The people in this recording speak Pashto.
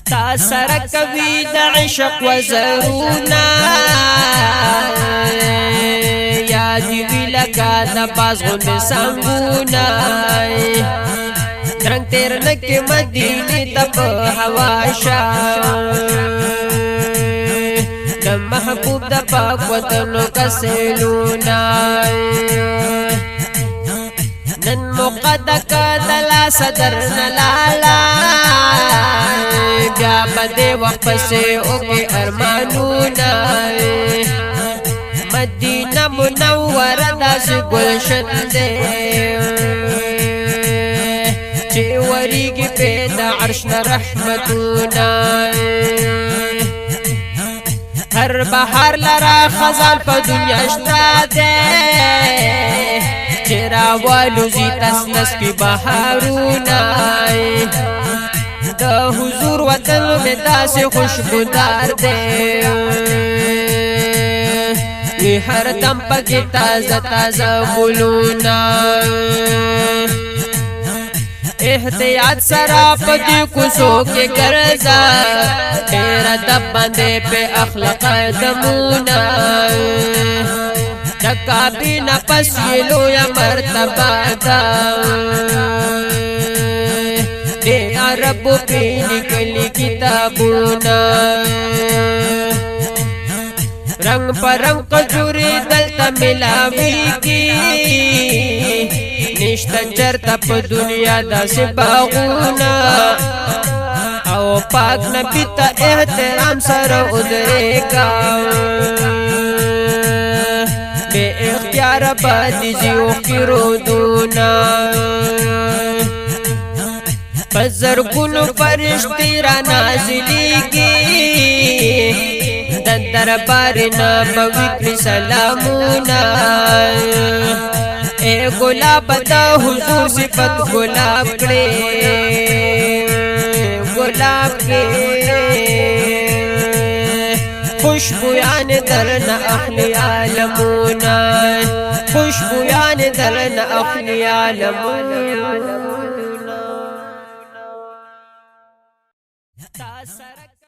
تا سره کوي د عشق وزرونا یاد وی لکه د باز غوندې سنگونا رنگ تیر نکی مدینه ته په هوا شا د محبوب د پاک وطنو کسلونا نن مقدک دلا صدر نلالا بیا بده وقت پسې اوکې ارمانونا مدینه منوره داسې گلشن دی چې وریږي پې د عرش نه رحمتونه هر بهار لرا خزان په دنیا شته دی چې راوالوزي تسنس کې بهارونه د حضور وطن مې داسې خوشبودار دی وی هر دم پکې تازه تازه ګلونه احتیاط سره په دې کوڅو کې ګرځه ډېره د باندې په اخلاق دمونه د کعبې نه پس یې لویه مرتبه ده د عربو پې لیکلي کتابونه رنگ پر رنگ کجوري دلته ملاويږي نشته چرته په دنیا داسې باغونه او پاک نبی ته احترام سره ودرېږه بې اختیاره پاتې ځي اوښکې رودونه په زرګونو فرښتې را نازلېږي د دربار نه به وکړي سلامونه اے گلاب دا حضور صفت گلاب کړي گلاب کې خوشبویان درنه اخلي عالمونه خوشبویان درنه اخلي عالمونه